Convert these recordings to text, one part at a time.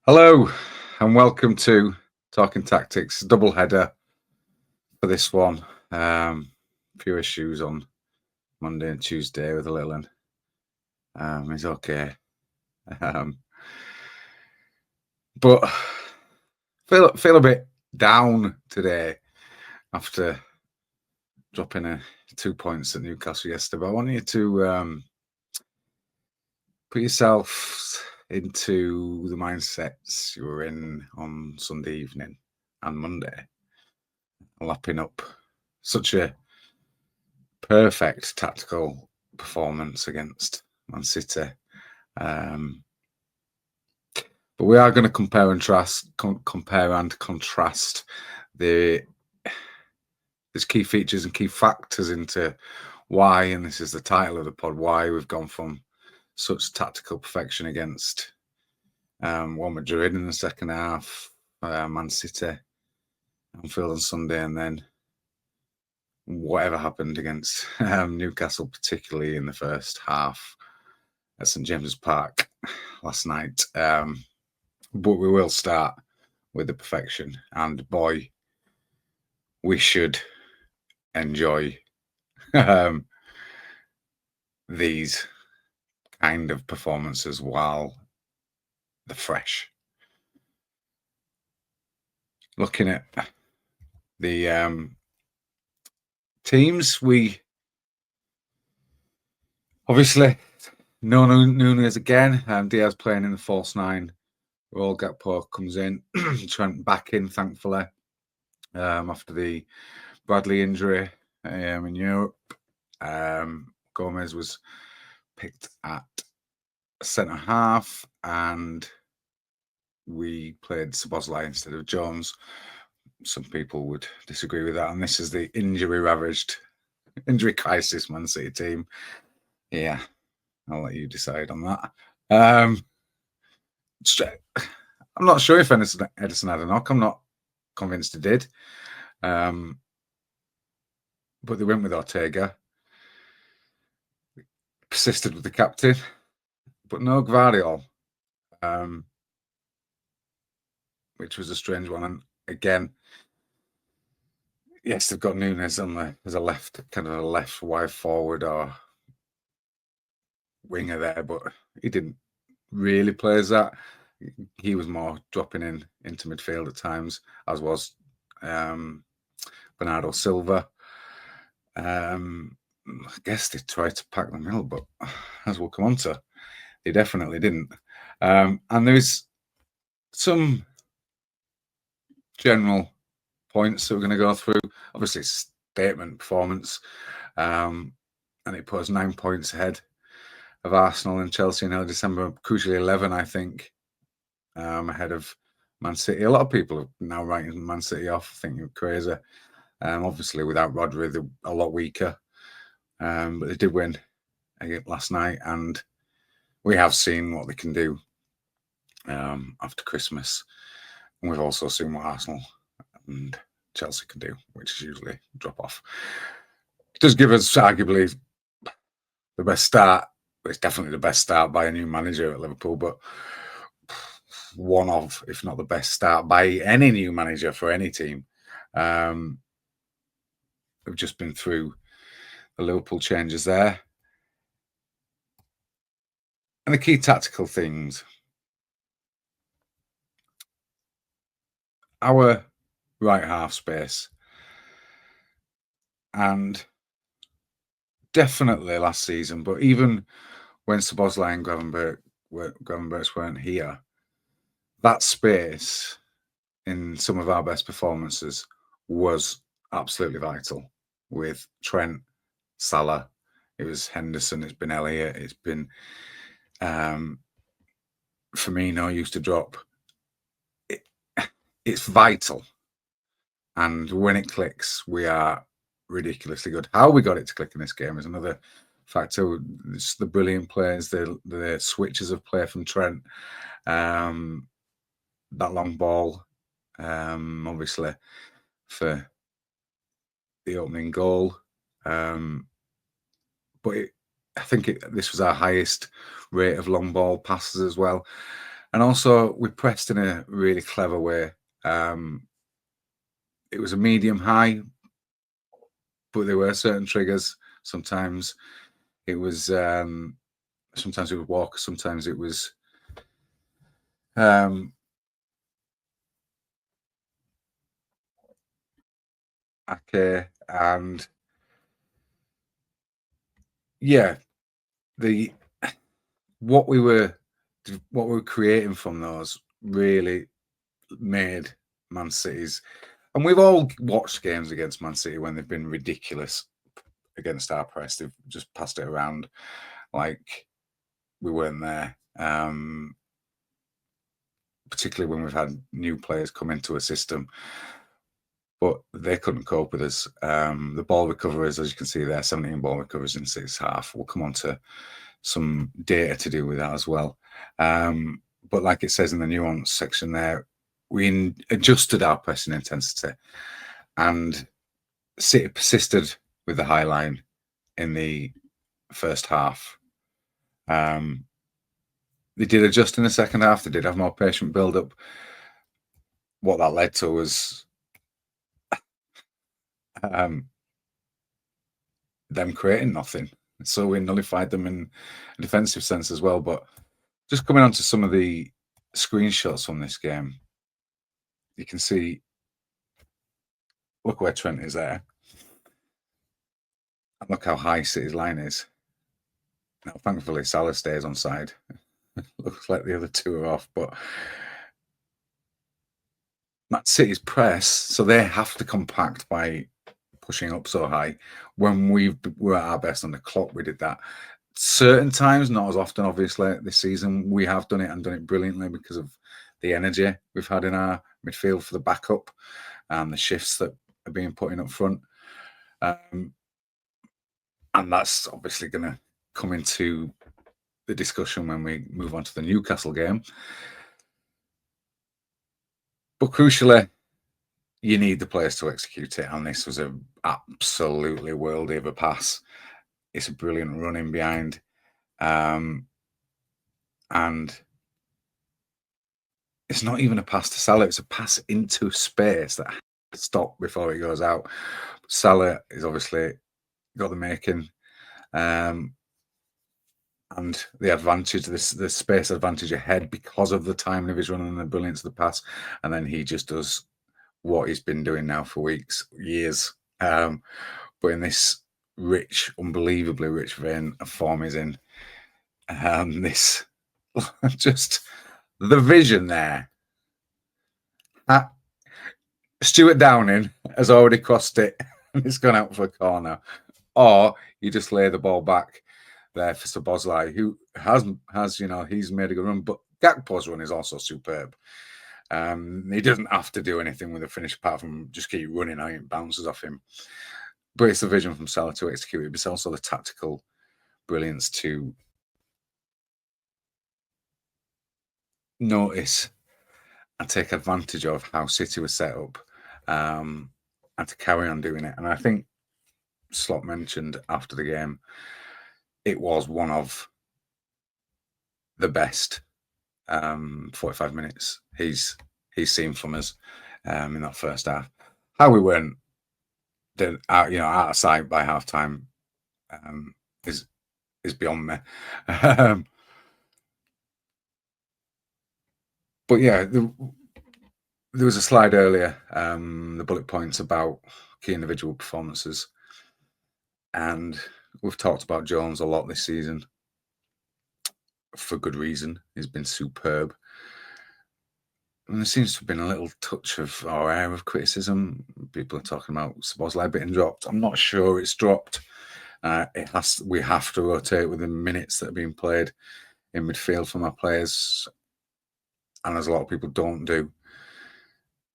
Hello and welcome to Talking Tactics, double header for this one. Few issues on Monday and Tuesday with the little one. He's okay. But feel a bit down today after dropping 2 points at Newcastle yesterday. But I want you to put yourself into the mindsets you were in on Sunday evening and Monday, lapping up such a perfect tactical performance against Man City. But we are going to compare and contrast there's key features and key factors into why, and this is the title of the pod, why we've gone from such tactical perfection against Real Madrid in the second half, Man City, Anfield on Sunday, and then whatever happened against Newcastle, particularly in the first half at St James's Park last night. But we will start with the perfection, and boy, we should enjoy these kind of performances while they're fresh. Looking at the teams, we obviously no Nunez again. Diaz playing in the false nine. Cody Gakpo comes in. Trent back in, thankfully, after the Bradley injury in Europe. Gomez was picked at centre half, and we played Szoboszlai instead of Jones. Some people would disagree with that, and this is the injury-ravaged, injury crisis Man City team. Yeah, I'll let you decide on that. I'm not sure if Ederson had a knock. I'm not convinced he did. But they went with Ortega. Persisted with the captain, but no Gvardiol, which was a strange one. And again, yes, they've got Nunez as a left, kind of a left wide forward or winger there, but he didn't really play as that. He was more dropping into midfield at times, as was Bernardo Silva. I guess they tried to pack the middle, but as we'll come on to, they definitely didn't. And there's some general points that we're going to go through. Obviously, it's statement performance, and it put us 9 points ahead of Arsenal and Chelsea in early December, crucially 11, I think, ahead of Man City. A lot of people are now writing Man City off. I think you're crazy. Obviously, without Rodri, they're a lot weaker. But they did win last night, and we have seen what they can do after Christmas. And we've also seen what Arsenal and Chelsea can do, which is usually drop off. It does give us arguably the best start. It's definitely the best start by a new manager at Liverpool, but one of, if not the best start by any new manager for any team. We've just been through the Liverpool changes there. And the key tactical things. Our right half space. And definitely last season, but even when Szoboszlai and Gravenberch weren't here, that space in some of our best performances was absolutely vital. With Trent, Salah, it was Henderson, it's been Elliott, it's been Firmino used to drop. It's vital. And when it clicks, we are ridiculously good. How we got it to click in this game is another factor. It's the brilliant players, the switches of play from Trent, that long ball, obviously for the opening goal. But I think this was our highest rate of long ball passes as well. And also, we pressed in a really clever way. It was a medium high, but there were certain triggers. Sometimes it was Walker, sometimes it was Ake, and yeah, what we were creating from those really made Man City's, and we've all watched games against Man City when they've been ridiculous against our press. They've just passed it around like we weren't there. Particularly when we've had new players come into a system, but they couldn't cope with us. The ball recoveries, as you can see there, 17 ball recoveries in City's half. We'll come on to some data to do with that as well. But like it says in the nuance section there, we adjusted our pressing intensity, and City persisted with the high line in the first half. They did adjust in the second half. They did have more patient build-up. What that led to was them creating nothing. So we nullified them in a defensive sense as well. But just coming on to some of the screenshots from this game, you can see, look where Trent is there. And look how high City's line is. Now, thankfully, Salah stays on side. Looks like the other two are off, but Man City's press, so they have to compact by pushing up so high. When we were at our best on the clock, we did that. Certain times, not as often, obviously, this season, we have done it and done it brilliantly because of the energy we've had in our midfield for the backup and the shifts that are being put in up front. And that's obviously going to come into the discussion when we move on to the Newcastle game. But crucially, you need the players to execute it, and this was an absolutely worldy of a pass. It's a brilliant run in behind, and it's not even a pass to Salah, it's a pass into space that has to stop before it goes out. Salah is obviously got the making, and the advantage, the space advantage ahead because of the timing of his run and the brilliance of the pass, and then he just does what he's been doing now for weeks, years. But in this rich, unbelievably rich vein of form he's in, this just the vision there. Stuart Downing has already crossed it and it's gone out for a corner, or you just lay the ball back there for Szoboszlai, who has he's made a good run, but Gakpo's run is also superb. He doesn't have to do anything with the finish apart from just keep running out and bounces off him. But it's the vision from Salah to execute it. But it's also the tactical brilliance to notice and take advantage of how City was set up, and to carry on doing it. And I think Slot mentioned after the game, it was one of the best 45 minutes he's seen from us in that first half. How we weren't out of sight by half time is beyond me. But yeah, there was a slide earlier, the bullet points about key individual performances, and we've talked about Jones a lot this season for good reason. He's been superb. And there seems to have been a little touch of our air of criticism. People are talking about Szoboszlai being dropped. I'm not sure it's dropped. We have to rotate with the minutes that are being played in midfield from our players, and as a lot of people don't do,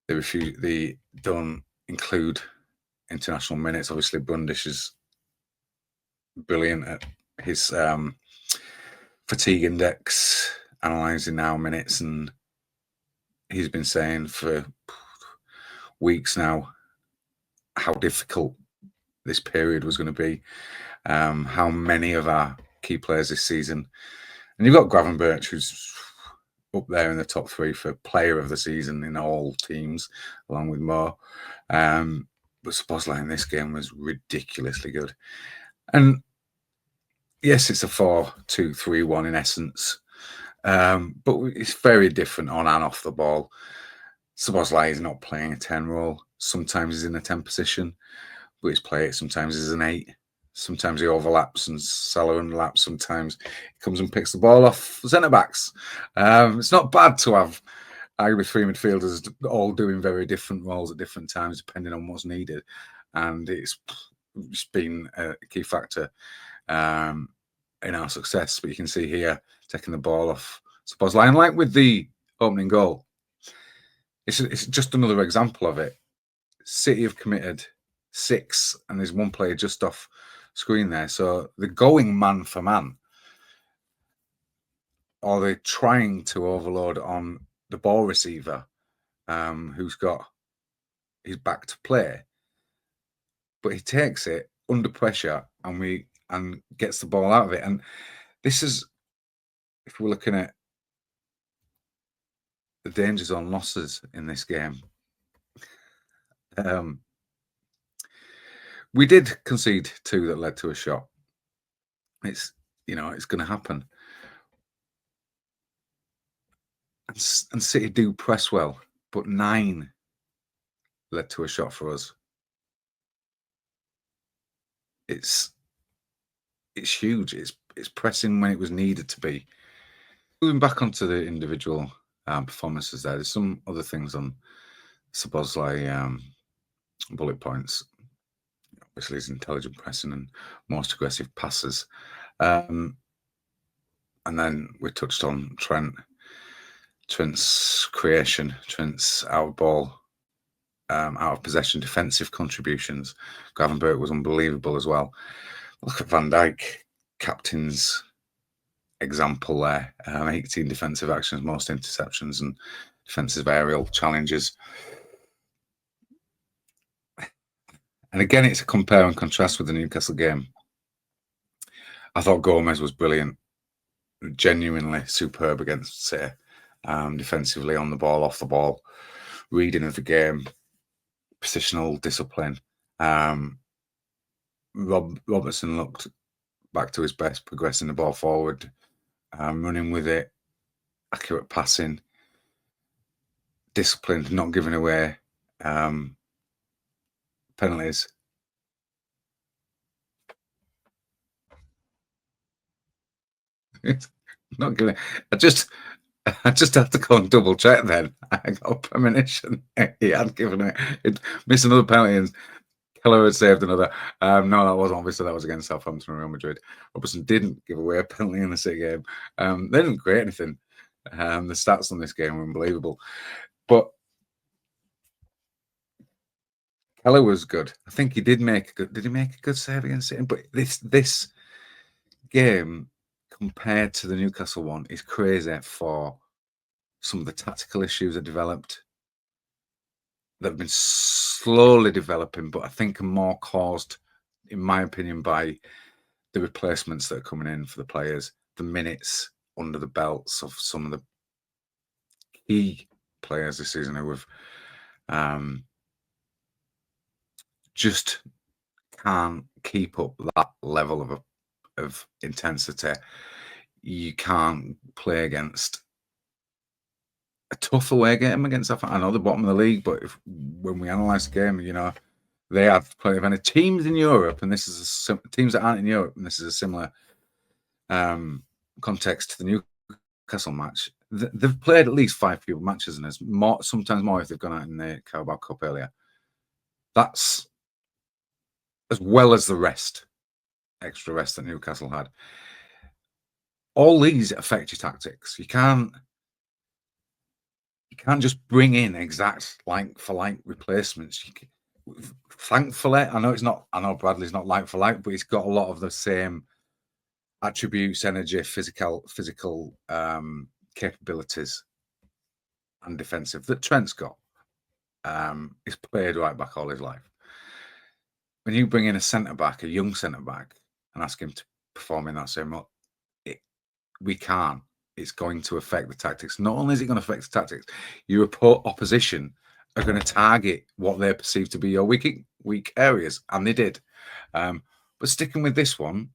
they don't include international minutes. Obviously, Bundish is brilliant at his fatigue index, analysing our minutes, and he's been saying for weeks now how difficult this period was going to be, how many of our key players this season, and you've got Gravenberch, who's up there in the top 3 for player of the season in all teams, along with Mo. But Szoboszlai in this game was ridiculously good. And yes, it's a 4-2-3-1 in essence, but it's very different on and off the ball. Szoboszlai is not playing a 10 role. Sometimes he's in a 10 position, but he's playing it. Sometimes he's an 8. Sometimes he overlaps and Salah underlaps. Sometimes he comes and picks the ball off centre-backs. It's not bad to have with 3 midfielders all doing very different roles at different times, depending on what's needed. And it's been a key factor in our success. But you can see here, taking the ball off Szoboszlai. And like with the opening goal, it's just another example of it. City have committed 6, and there's one player just off screen there. So they're going man for man, or they're trying to overload on the ball receiver, who's got his back to play, but he takes it under pressure and gets the ball out of it. And this is, if we're looking at the danger zone losses in this game, we did concede 2 that led to a shot. It's going to happen. And City do press well, but 9 led to a shot for us. It's huge. It's pressing when it was needed to be. Moving back onto the individual performances, there's some other things on Szoboszlai bullet points. Obviously, his intelligent pressing and most aggressive passes. And then we touched on Trent's creation, Trent's out ball, out of possession defensive contributions. Gravenberch was unbelievable as well. Look at Van Dijk, captain's example there. 18 defensive actions, most interceptions and defensive aerial challenges. And again, it's a compare and contrast with the Newcastle game. I thought Gomez was brilliant, genuinely superb against City, defensively, on the ball, off the ball, reading of the game, positional discipline. Robertson looked back to his best, progressing the ball forward, running with it, accurate passing, disciplined, not giving away penalties. Not giving. I just had to go and double check. Then I got premonition. He had given it. Missed another penalty, and Keller had saved another. No, that wasn't. Obviously, that was against Southampton and Real Madrid. Robertson didn't give away a penalty in the City game. They didn't create anything. The stats on this game were unbelievable, but Keller was good. I think he did make a good. Did he make a good save against City? But this game, compared to the Newcastle one, is crazy for some of the tactical issues that developed, that have been slowly developing, but I think are more caused, in my opinion, by the replacements that are coming in for the players, the minutes under the belts of some of the key players this season who have just can't keep up that level of intensity. You can't play against a tough away game against, I know, the bottom of the league, but when we analyse the game, they have plenty of any teams in Europe, and this is teams that aren't in Europe, and this is a similar context to the Newcastle match. They've played at least 5 fewer matches, and there's more, sometimes more if they've gone out in the Carabao Cup earlier. That's as well as the extra rest that Newcastle had. All these affect your tactics. You can't just bring in exact like for like replacements. Thankfully, I know Bradley's not like for like, but he's got a lot of the same attributes, energy, physical capabilities, and defensive that Trent's got. He's played right back all his life. When you bring in a centre back, a young centre back, and ask him to perform in that same role, we can't. it's going to affect the tactics. Not only is it going to affect the tactics, your opposition are going to target what they perceive to be your weak areas, and they did. But sticking with this one,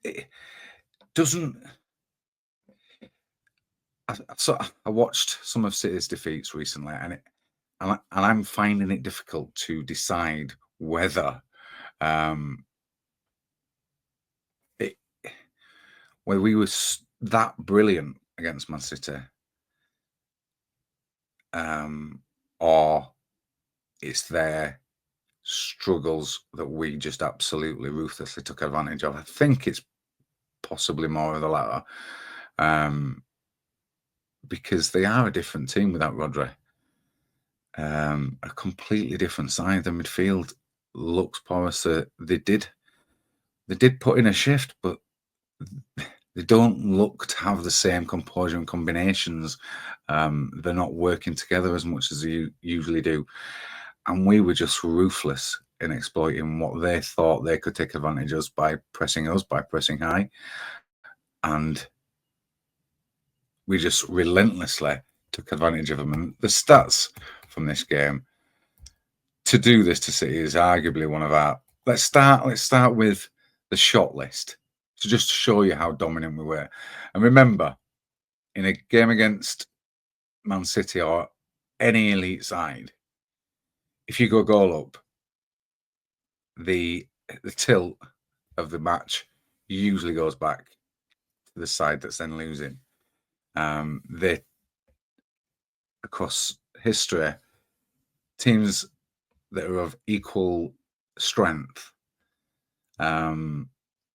it doesn't. I watched some of City's defeats recently, and I'm finding it difficult to decide whether whether we were that brilliant against Man City, or it's their struggles that we just absolutely ruthlessly took advantage of. I think it's possibly more of the latter, because they are a different team without Rodri. A completely different side. The midfield looks porous. They did put in a shift, but they don't look to have the same composure and combinations. They're not working together as much as they usually do. And we were just ruthless in exploiting what they thought they could take advantage of by pressing high. And we just relentlessly took advantage of them. And the stats from this game to do this to City is arguably one of our. Let's start with the shot list to just show you how dominant we were. And remember, in a game against Man City or any elite side, if you go goal up, the tilt of the match usually goes back to the side that's then losing. They, across history, teams that are of equal strength, when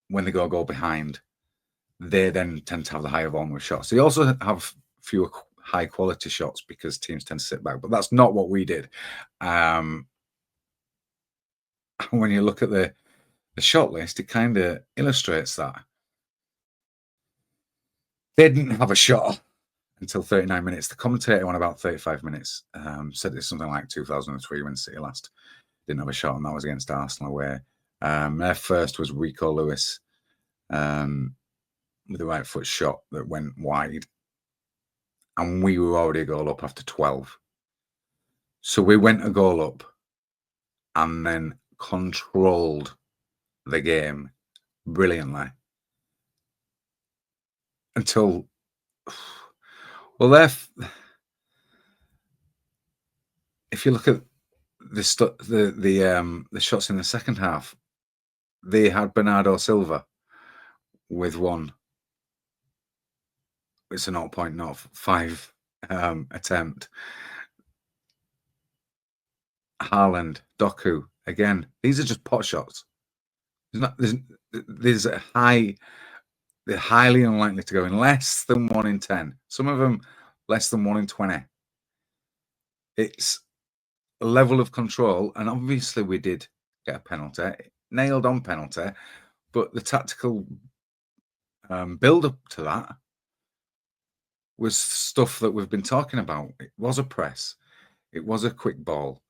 they go a goal behind, they then tend to have the higher volume of shots. They also have fewer high quality shots because teams tend to sit back, but that's not what we did. When you look at the shot list, it kind of illustrates that. They didn't have a shot until 39 minutes. The commentator on about 35 minutes said it's something like 2003 when City last didn't have a shot, and that was against Arsenal away. Their first was Rico Lewis with the right foot shot that went wide, and we were already a goal up after 12. So we went a goal up and then controlled the game brilliantly until, well, if you look at the shots in the second half, they had Bernardo Silva with one. It's a 0.05 attempt. Haaland, Doku, again, these are just pot shots. There's a high. They're highly unlikely to go in, less than 1 in 10. Some of them less than 1 in 20. It's a level of control, and obviously we did get a penalty, nailed on penalty, but the tactical build up to that was stuff that we've been talking about. It was a press. It was a quick ball.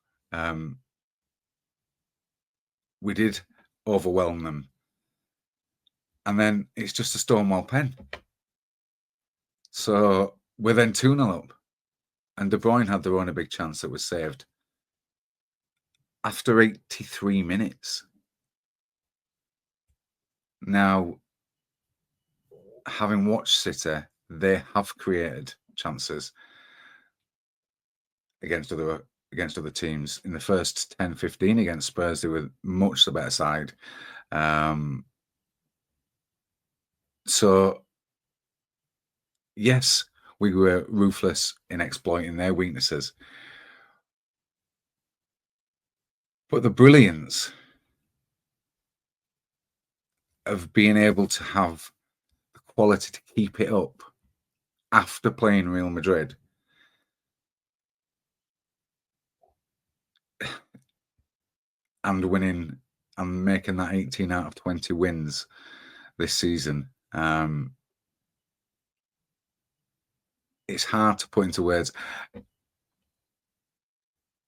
We did overwhelm them. And then it's just a Stonewall pen. So we're then 2-0 up. And De Bruyne had their own a big chance that was saved after 83 minutes. Now, having watched City, they have created chances against other teams. In the first 10-15 against Spurs, they were much the better side. So, yes, we were ruthless in exploiting their weaknesses. But the brilliance of being able to have the quality to keep it up after playing Real Madrid and winning and making that 18 out of 20 wins this season, it's hard to put into words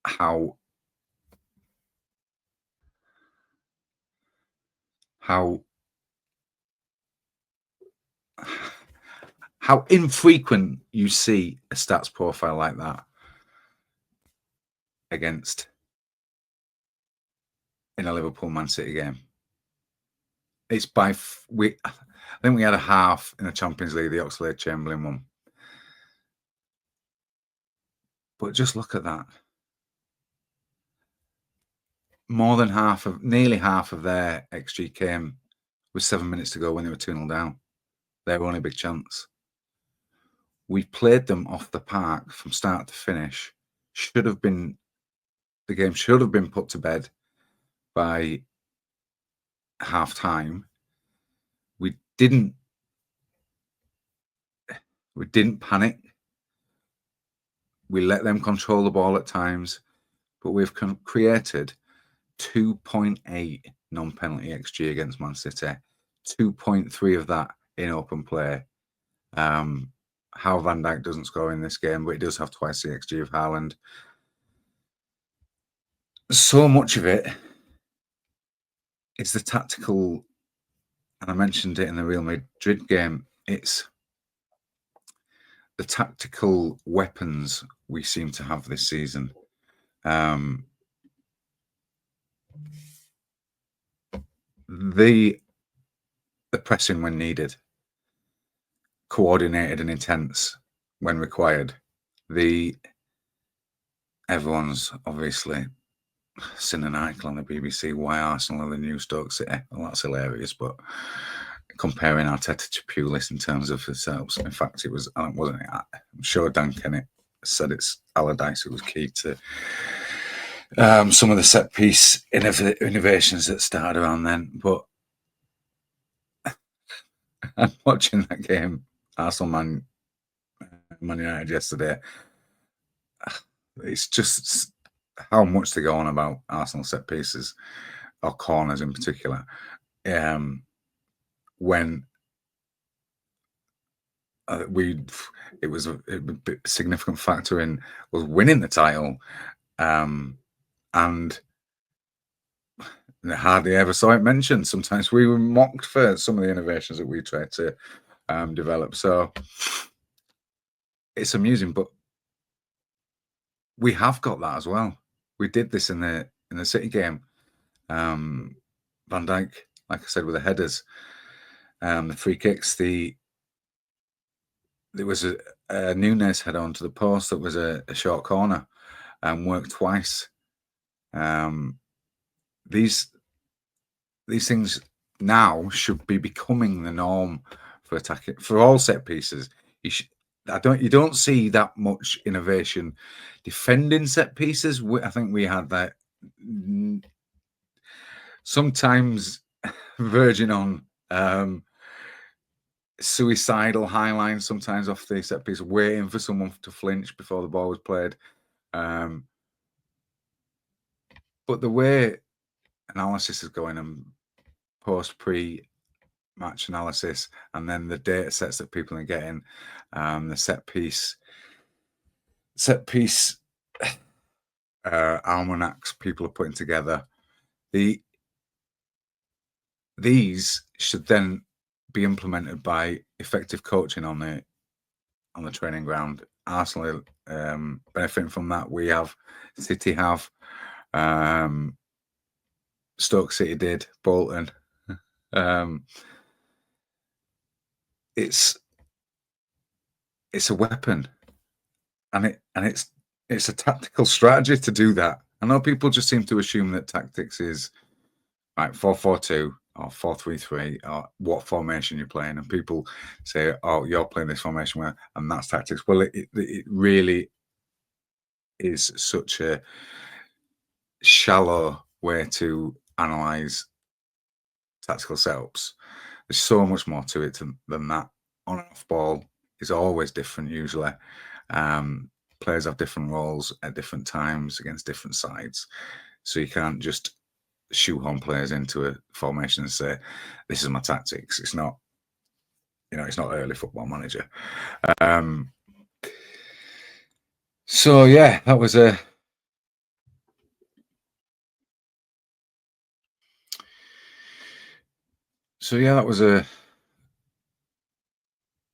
how how infrequent you see a stats profile like that against in a Liverpool Man City game. It's I think we had a half in the Champions League, the Oxlade-Chamberlain one. But just look at that. Nearly half of their XG came with 7 minutes to go when they were 2-0 down. Their only big chance. We played them off the park from start to finish. The game should have been put to bed by half time. We didn't panic. We let them control the ball at times, but we've created 2.8 non-penalty XG against Man City, 2.3 of that in open play. How Van Dijk doesn't score in this game, but he does have twice the XG of Haaland. So much of it is the tactical, and I mentioned it in the Real Madrid game, it's the tactical weapons we seem to have this season. The pressing when needed, coordinated and intense when required. Everyone's obviously seen an article on the BBC why Arsenal are the new Stoke City. Well, that's hilarious, but comparing Arteta to Pulis in terms of the setups, in fact, it wasn't it? I'm sure Dan Kennett said it's Allardyce who was key to some of the set piece innovations that started around then. But I'm watching that game, Arsenal Man United yesterday. It's just how much they go on about Arsenal set pieces or corners in particular. When it was a significant factor in was winning the title, and hardly ever saw it mentioned. Sometimes we were mocked for some of the innovations that we tried to develop. So it's amusing, but we have got that as well. We did this in the City game. Van Dijk, like I said, with the headers, the free kicks, there was a Nunes head on to the post that was a short corner and worked twice. These things now should be becoming the norm for attacking, for all set pieces. You don't see that much innovation defending set pieces. I think we had that sometimes verging on suicidal high lines, sometimes off the set piece, waiting for someone to flinch before the ball was played. But the way analysis is going and pre-match analysis, and then the data sets that people are getting, the set piece almanacs people are putting together. These should then be implemented by effective coaching on the training ground. Arsenal benefiting from that. We have, City have, Stoke City did, Bolton. It's a weapon, and it's a tactical strategy to do that. I know people just seem to assume that tactics is like 4-4-2 or 4-3-3 or what formation you're playing, and people say, "Oh, you're playing this formation and that's tactics." Well, it really is such a shallow way to analyze tactical setups. There's so much more to it than that. On and off ball is always different usually. Players have different roles at different times against different sides, so you can't just shoehorn players into a formation and say, "This is my tactics." It's not, it's not early Football Manager. So yeah, that was a. So yeah, that was a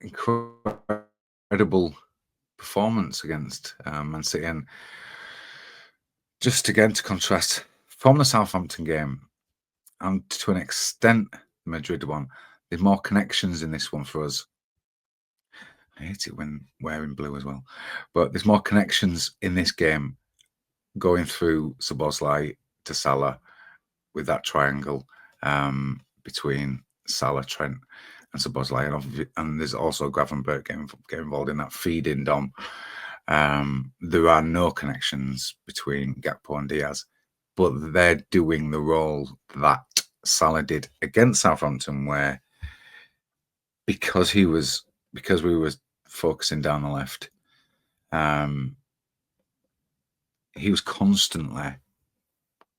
incredible performance against Man City. And just again to contrast from the Southampton game, and to an extent the Madrid one, there's more connections in this one for us. I hate it when wearing blue as well, but there's more connections in this game going through Szoboszlai to Salah with that triangle between Salah, Trent, and Szoboszlai, and there's also Gravenberch getting involved in that feeding Dom. There are no connections between Gakpo and Díaz, but they're doing the role that Salah did against Southampton, where because we were focusing down the left, he was constantly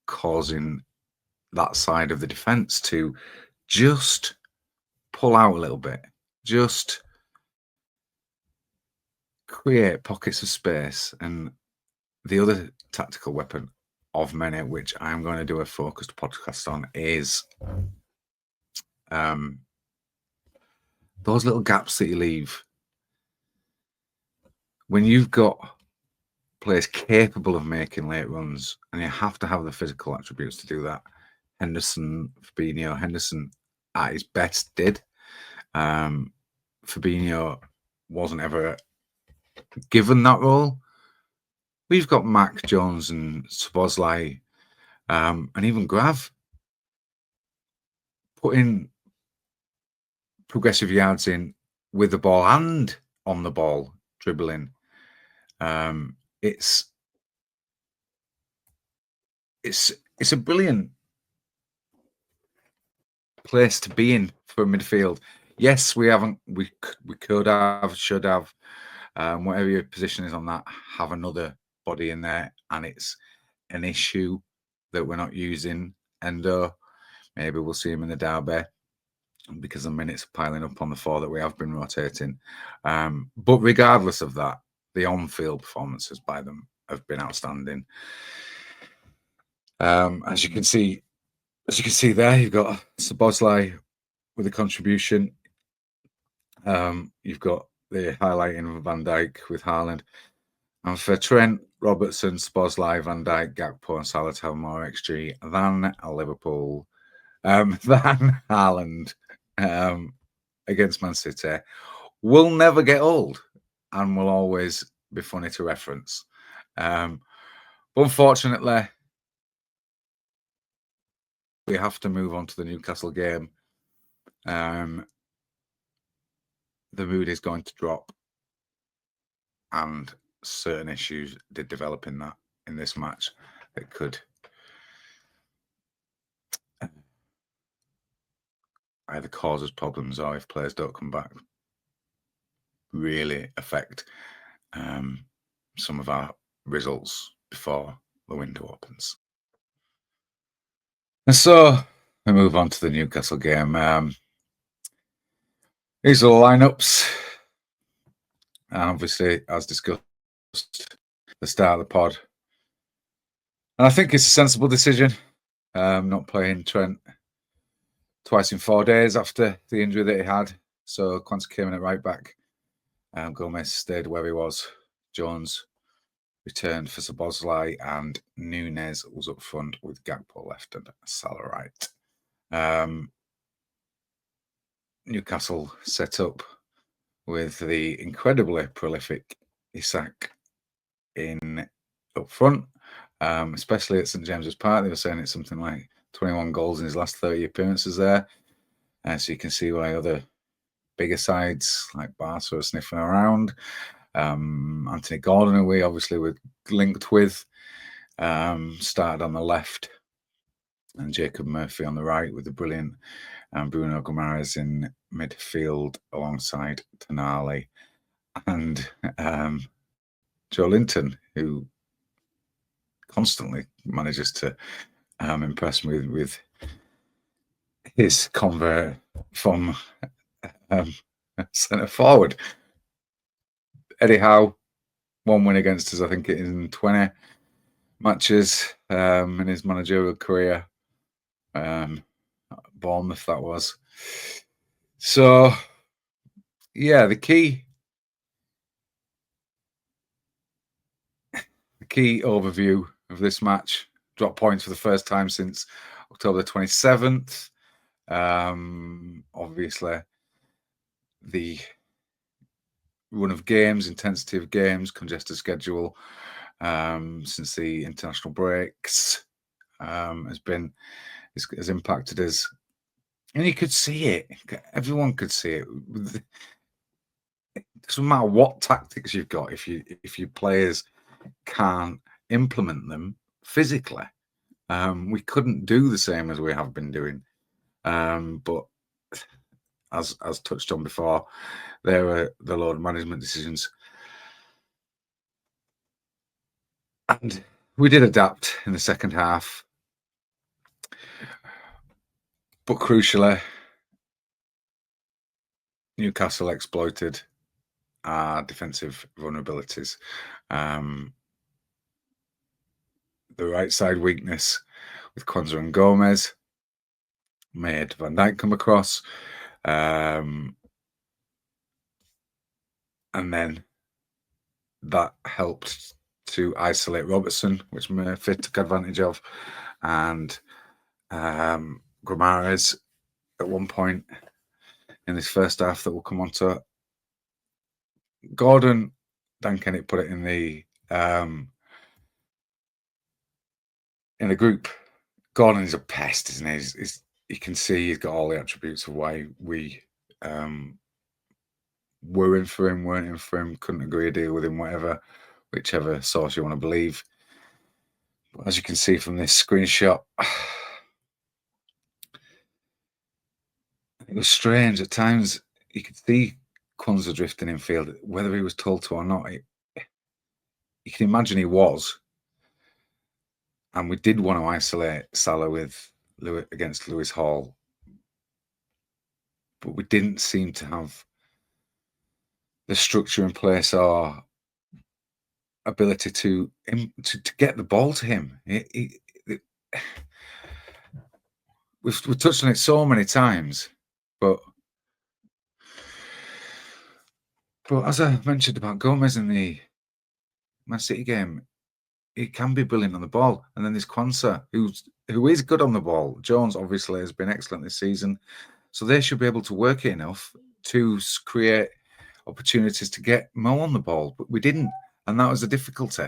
causing that side of the defense to just pull out a little bit, just create pockets of space. And the other tactical weapon of many, which I'm going to do a focused podcast on, is those little gaps that you leave when you've got players capable of making late runs, and you have to have the physical attributes to do that. Henderson at his best did. Fabinho wasn't ever given that role. We've got Mac, Jones, and Szoboszlai, and even Grav putting progressive yards in with the ball and on the ball, dribbling. It's a brilliant place to be in for midfield. Yes, we haven't. We could have, should have. Whatever your position is on that, have another body in there, and it's an issue that we're not using. Endo, maybe we'll see him in the derby because the minutes are piling up on the 4 that we have been rotating. But regardless of that, the on-field performances by them have been outstanding. As you can see there, you've got Szoboszlai with a contribution. You've got the highlighting of Van Dijk with Haaland. And for Trent, Robertson, Szoboszlai, Van Dijk, Gakpo, and Salah to have more XG than Liverpool, than Haaland against Man City, will never get old and will always be funny to reference. Unfortunately, we have to move on to the Newcastle game. The mood is going to drop, and certain issues did develop in this match that could either cause us problems, or if players don't come back, really affect some of our results before the window opens. And so we move on to the Newcastle game. These are the lineups. Obviously, as discussed at the start of the pod. And I think it's a sensible decision, not playing Trent twice in 4 days after the injury that he had. So Quanta came in at right back. Gomez stayed where he was. Jones returned for Szoboszlai, and Núñez was up front with Gakpo left and Salah right. Newcastle set up with the incredibly prolific Isak up front, especially at St James's Park. They were saying it's something like 21 goals in his last 30 appearances there. So you can see why other bigger sides like Barca are sniffing around. Anthony Gordon, who we obviously were linked with, started on the left, and Jacob Murphy on the right with the brilliant Bruno Guimaraes in midfield alongside Tonali and Joe Linton, who constantly manages to impress me with his convert from centre forward. Eddie Howe, 1 win against us, I think, in 20 matches in his managerial career. Bournemouth, that was. So Yeah, the key overview of this match: drop points for the first time since October the 27th. Obviously, the run of games, intensity of games, congested schedule since the international breaks has impacted us, and you could see it. Everyone could see it. It doesn't matter what tactics you've got if your players can't implement them physically. We couldn't do the same as we have been doing. But as touched on before, there were the load management decisions. And we did adapt in the second half. But crucially, Newcastle exploited our defensive vulnerabilities. The right side weakness with Kwanzaa and Gomez made Van Dijk come across. And then that helped to isolate Robertson, which Murphy took advantage of. And Gravenberch at one point in this first half that we'll come on to. Gordon, Dan Kennett put it in the group. Gordon is a pest, isn't he? You can see he's got all the attributes of why we were in for him, weren't in for him, couldn't agree a deal with him, whichever source you want to believe. But as you can see from this screenshot, it was strange at times. You could see Kwanzaa drifting in field, whether he was told to or not. You can imagine he was. And we did want to isolate Salah against Lewis Hall, but we didn't seem to have the structure in place or ability to get the ball to him. We've touched on it so many times, but as I mentioned about Gomez in the Man City game, he can be brilliant on the ball. And then there's Kwanzaa, who is good on the ball. Jones obviously has been excellent this season, so they should be able to work it enough to create opportunities to get Mo on the ball, but we didn't, and that was the difficulty.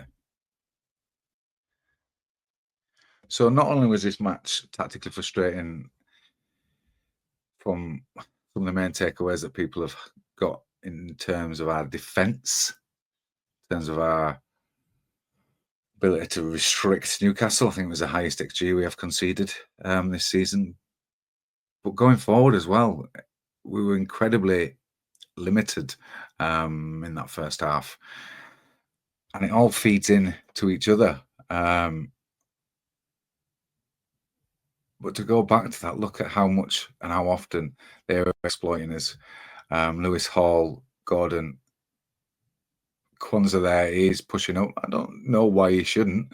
So not only was this match tactically frustrating from some of the main takeaways that people have got in terms of our defence, in terms of our ability to restrict Newcastle. I think it was the highest XG we have conceded this season. But going forward as well, we were incredibly limited in that first half. And it all feeds in to each other. But to go back to that, look at how much and how often they are exploiting us. Lewis Hall, Gordon, Kwanzaa there is pushing up. I don't know why he shouldn't.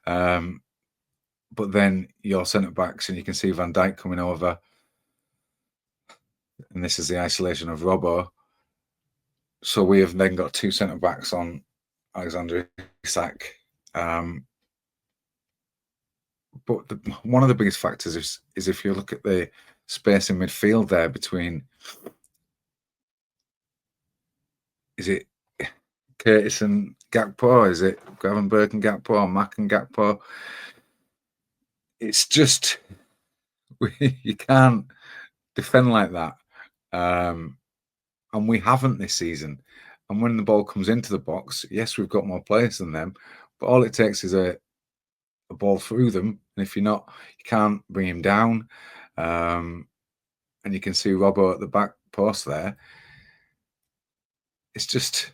But then your centre-backs, and you can see Van Dijk coming over. And this is the isolation of Robbo. So we have then got two centre-backs on Alexander Isak. But one of the biggest factors is if you look at the space in midfield there between, is it Curtis and Gakpo? Is it Gravenberch and Gakpo or Mack and Gakpo? It's just, you can't defend like that. And we haven't this season. And when the ball comes into the box, yes, we've got more players than them, but all it takes is a ball through them. And if you're not, you can't bring him down. And you can see Robbo at the back post there. It's just,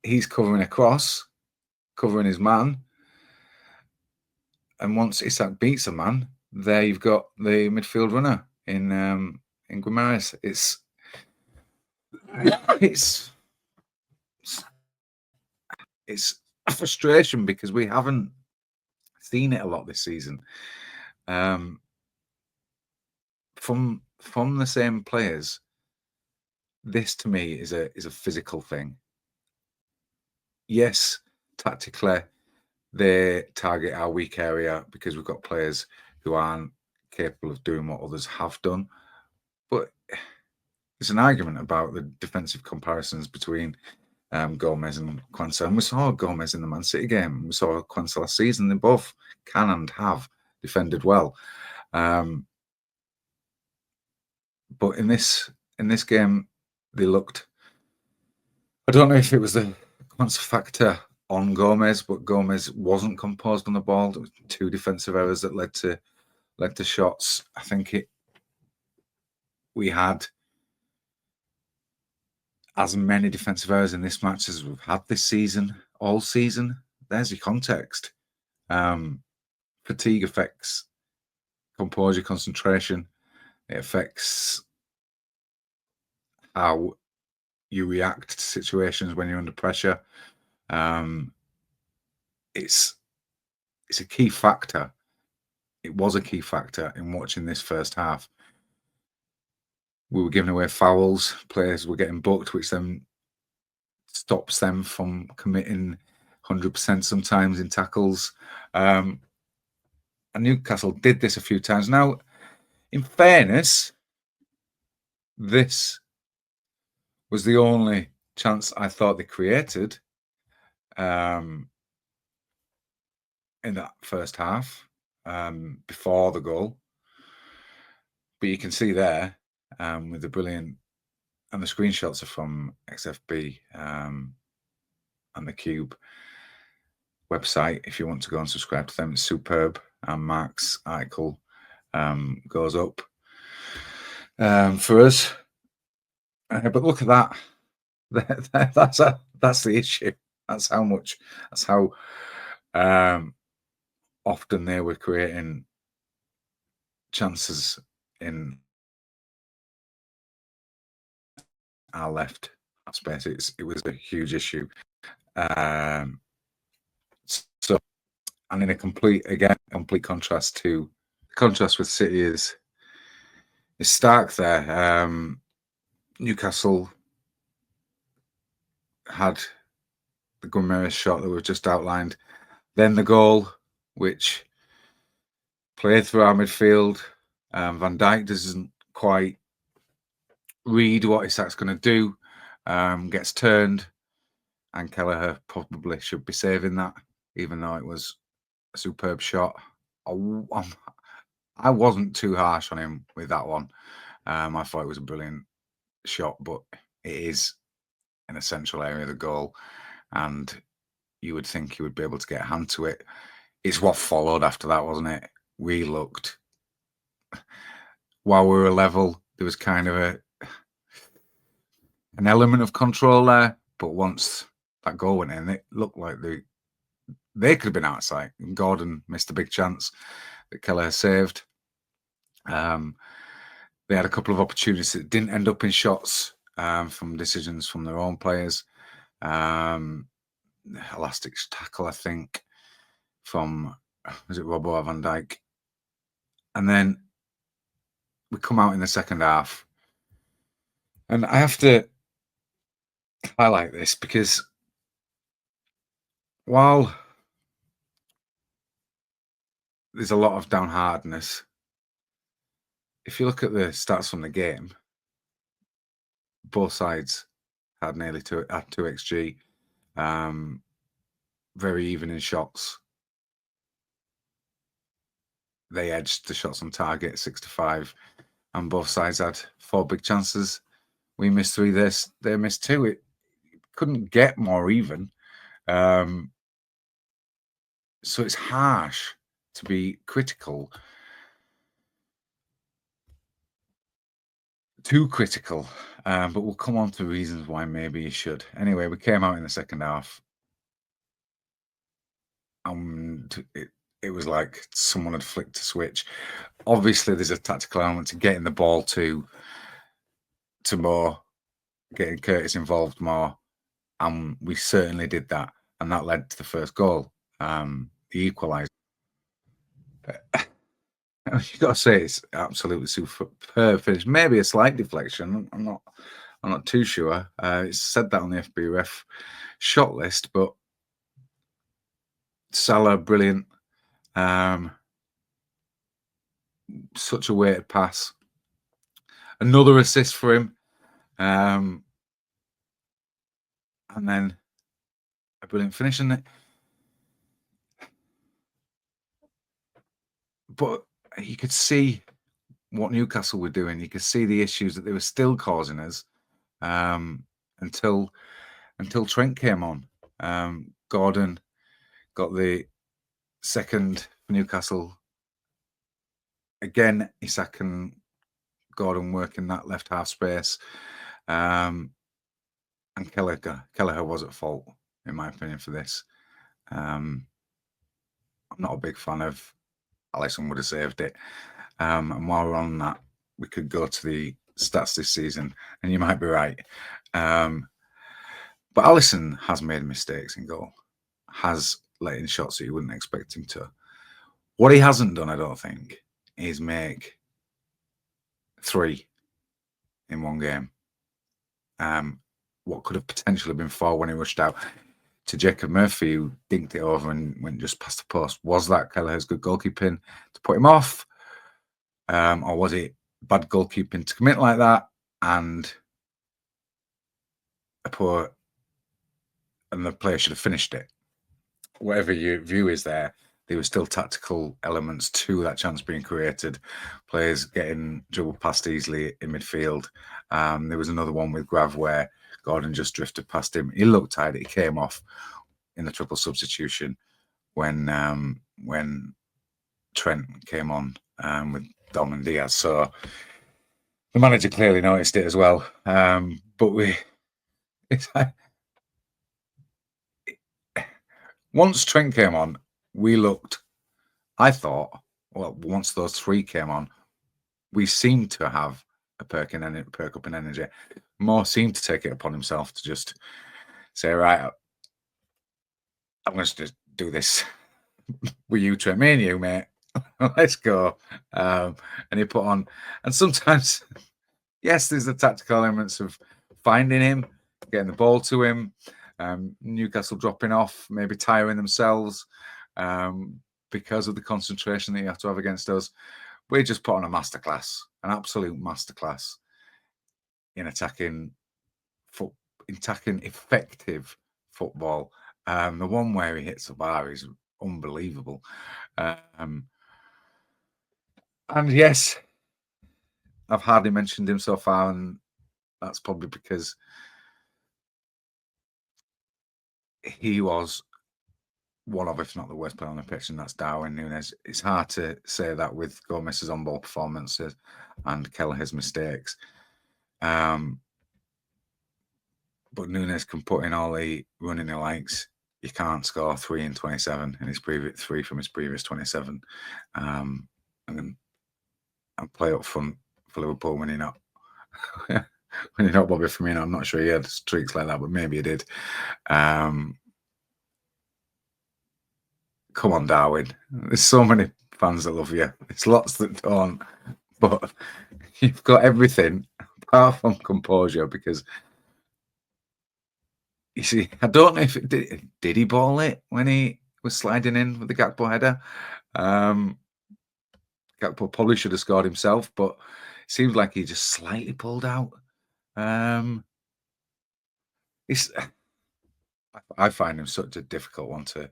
he's covering across, covering his man. And once Isak beats a man, there you've got the midfield runner in Guimaraes. It's a frustration because we haven't seen it a lot this season. From from the same players, this to me is a physical thing. Yes, tactically, they target our weak area because we've got players who aren't capable of doing what others have done. But there's an argument about the defensive comparisons between Gomez and Quansah. And we saw Gomez in the Man City game. We saw Quansah last season. They both can and have defended well. But in this game, they looked. I don't know if it was the Quansah factor on Gomez, but Gomez wasn't composed on the ball. There was 2 defensive errors that led to shots. I think we had as many defensive errors in this match as we've had this season, all season. There's your context. Fatigue affects composure, concentration. It affects how you react to situations when you're under pressure. It's a key factor. It was a key factor in watching this first half. We were giving away fouls. Players were getting booked, which then stops them from committing 100% sometimes in tackles. And Newcastle did this a few times. Now, in fairness, this was the only chance I thought they created in that first half before the goal. But you can see there with the brilliant, and the screenshots are from XFB and the Cube website. If you want to go and subscribe to them, it's superb. And Mark's article goes up for us. But look at that. That's the issue. That's how often they were creating chances in our left space. It was a huge issue. So, and in a complete contrast with City is stark there. Newcastle had the Gravenberch shot that we've just outlined, then the goal, which played through our midfield. Van Dijk doesn't quite read what Isak's going to do, gets turned, and Kelleher probably should be saving that, even though it was a superb shot. I wasn't too harsh on him with that one. I thought it was a brilliant shot, but it is an essential area of the goal, and you would think he would be able to get a hand to it. It's what followed after that, wasn't it? We looked, while we were level, there was kind of an element of control there, but once that goal went in, it looked like they could have been outside. Gordon missed a big chance that Kelleher saved. They had a couple of opportunities that didn't end up in shots from decisions from their own players. Elastic tackle, I think, from, was it Robbo or Van Dijk? And then we come out in the second half. And I have to highlight this because while there's a lot of downheartedness, if you look at the stats from the game, both sides had nearly 2 XG, very even in shots. They edged the shots on target 6-5, and both sides had 4 big chances. We missed 3. They missed 2. It couldn't get more even. So it's harsh to be critical. Too critical, but we'll come on to reasons why maybe you should. Anyway, we came out in the second half, and it was like someone had flicked a switch. Obviously, there's a tactical element to getting the ball to more, getting Curtis involved more, and we certainly did that, and that led to the first goal, the equaliser. You've got to say it's absolutely superb finish. Maybe a slight deflection. I'm not too sure. It's said that on the FBref shot list, but Salah, brilliant. Such a weighted pass. Another assist for him. And then a brilliant finish. But you could see what Newcastle were doing. You could see the issues that they were still causing us until Trent came on. Gordon got the second for Newcastle. Again, Isak and Gordon working that left half space. And Kelleher was at fault, in my opinion, for this. I'm not a big fan of Alisson would have saved it. And while we're on that, we could go to the stats this season, and you might be right. But Alisson has made mistakes in goal, has let in shots that you wouldn't expect him to. What he hasn't done, I don't think, is make 3 in one game. What could have potentially been 4 when he rushed out to Jacob Murphy, who dinked it over and went just past the post. Was that Kelleher's good goalkeeping to put him off? Or was it bad goalkeeping to commit like that and the player should have finished it? Whatever your view is there were still tactical elements to that chance being created. Players getting dribbled past easily in midfield. There was another one with Grav where Gordon just drifted past him. He looked tired. He came off in the triple substitution when Trent came on with Dom and Diaz. So the manager clearly noticed it as well. But once Trent came on, we looked, I thought, well, once those 3 came on, we seemed to have a perk up in energy. Moore seemed to take it upon himself to just say, right, I'm going to just do this with you, Trent, me and you, mate. Let's go. And he put on, and sometimes, yes, there's the tactical elements of finding him, getting the ball to him, Newcastle dropping off, maybe tiring themselves because of the concentration that you have to have against us. We just put on a masterclass, an absolute masterclass in attacking effective football. The one where he hits the bar is unbelievable. And yes, I've hardly mentioned him so far, and that's probably because he was one of, if not the worst player on the pitch, and that's Darwin Núñez. It's hard to say that with Gomez's on-ball performances and Kelleher's mistakes. But Núñez can put in all the running he likes. You can't score 3 in 27 in his previous 3 from his previous 27. And play up front for Liverpool when you're not Bobby Firmino. I'm not sure he had streaks like that, but maybe he did. Come on, Darwin. There's so many fans that love you. There's lots that don't, but you've got everything apart from composure. Because you see, I don't know if did he ball it when he was sliding in with the Gakpo header. Gakpo probably should have scored himself, but it seems like he just slightly pulled out. I find him such a difficult one to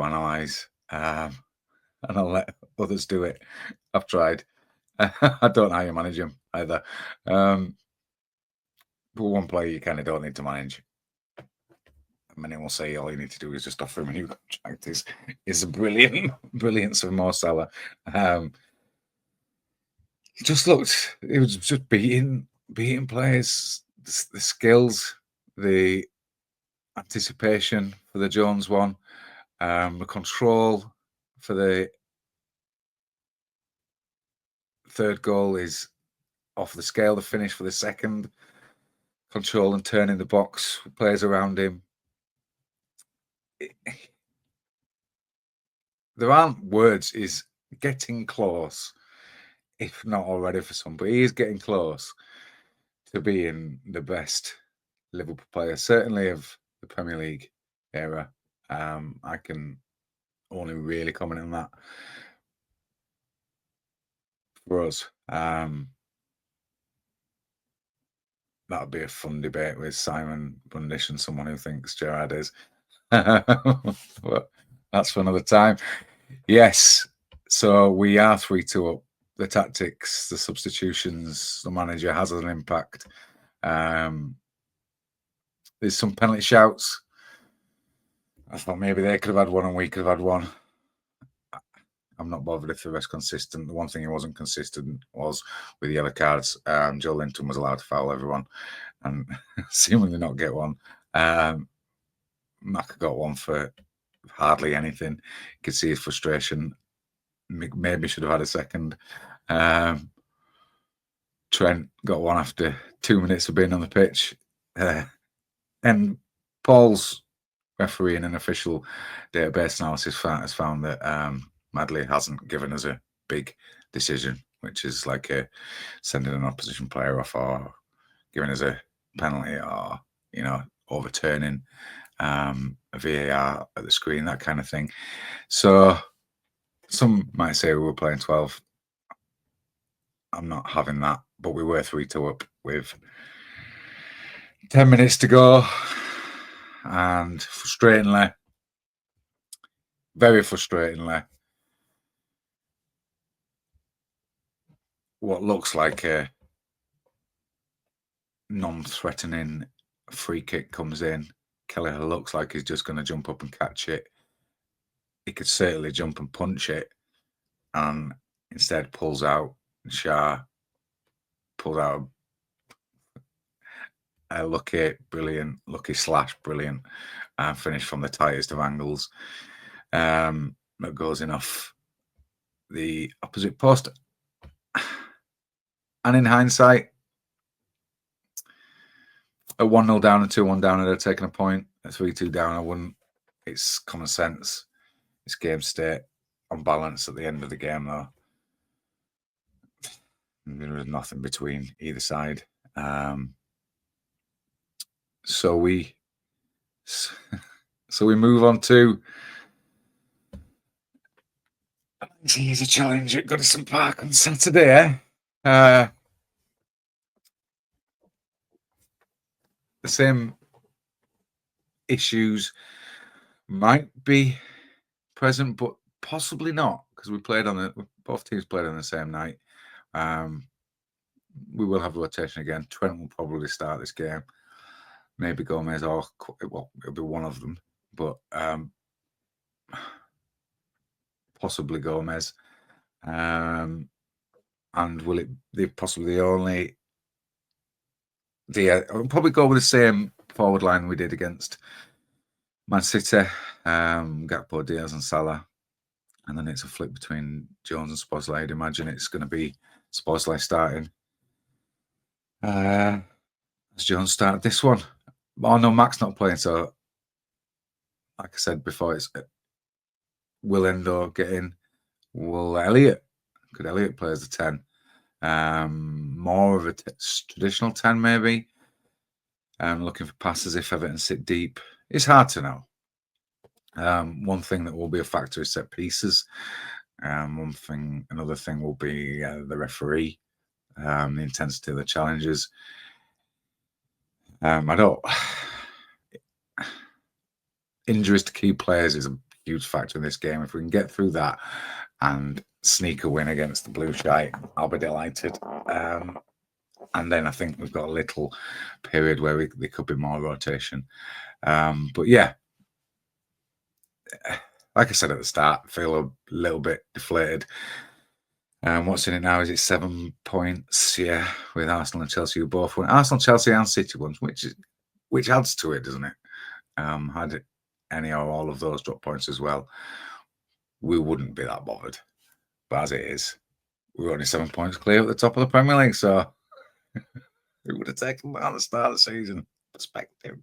analyse, and I'll let others do it. I've tried. I don't know how you manage him either. But one player you kind of don't need to manage. Many will say all you need to do is just offer him a new contract. Is a brilliance of Mo Salah. He just looked. It was just beating players. The skills, the anticipation for the Jones one, the control for the third goal is off the scale. The finish for the second, control and turning the box, players around him. There aren't words. Is getting close, if not already for some, but he is getting close to being the best Liverpool player, certainly of the Premier League era. I can only really comment on that for us. That would be a fun debate with Simon Bundish and someone who thinks Gerrard is. But that's for another time. Yes, so we are 3-2 up. The tactics, the substitutions, the manager has an impact. There's some penalty shouts. I thought maybe they could have had one and we could have had one. I'm not bothered if the rest consistent. The one thing he wasn't consistent was with yellow cards. Joe Linton was allowed to foul everyone and seemingly not get one. Mac got one for hardly anything. You could see his frustration. Maybe should have had a second. Trent got one after 2 minutes of being on the pitch. And Paul's refereeing an official database analysis has found that Madley hasn't given us a big decision, which is like sending an opposition player off or giving us a penalty or, overturning a VAR at the screen, that kind of thing. So some might say we were playing 12. I'm not having that, but we were 3-2 up with 10 minutes to go. And frustratingly, very frustratingly, what looks like a non-threatening free kick comes in. Kelleher looks like he's just going to jump up and catch it. He could certainly jump and punch it, and instead pulls out. Shah pulls out a lucky slash brilliant finish from the tightest of angles. That goes in off the opposite post. And in hindsight, a 1-0 down and 2-1 down, I'd have taken a point. A 3-2 down, I wouldn't. It's common sense. It's game state on balance at the end of the game, though. There was nothing between either side. So we move on to here's a challenge at Goodison Park on Saturday. The same issues might be present, but possibly not, because both teams played on the same night. We will have rotation again. Trent will probably start this game. Maybe Gomez or it'll be one of them, but possibly Gomez. And will it be possibly the only? I'll probably go with the same forward line we did against Man City. Gakpo, Díaz, and Salah, and then it's a flip between Jones and Szoboszlai. I'd imagine it's going to be Szoboszlai starting. As Jones started this one. Oh no, Mac's not playing. So, like I said before, it's will Endo get in? Will Elliott? Could Elliott play as a 10? More of a traditional 10, maybe. Looking for passes if Everton sit deep. It's hard to know. One thing that will be a factor is set pieces. Another thing will be the referee, the intensity of the challenges. Injuries to key players is a huge factor in this game. If we can get through that and sneak a win against the Blue Shite, I'll be delighted. And then I think we've got a little period where there could be more rotation. But yeah, like I said at the start, I feel a little bit deflated. What's in it now? Is it 7 points? Yeah, with Arsenal and Chelsea who both won. Arsenal, Chelsea, and City ones, which adds to it, doesn't it? Had any or all of those drop points as well, we wouldn't be that bothered. But as it is, we're only 7 points clear at the top of the Premier League, so we would have taken that at the start of the season. Perspective.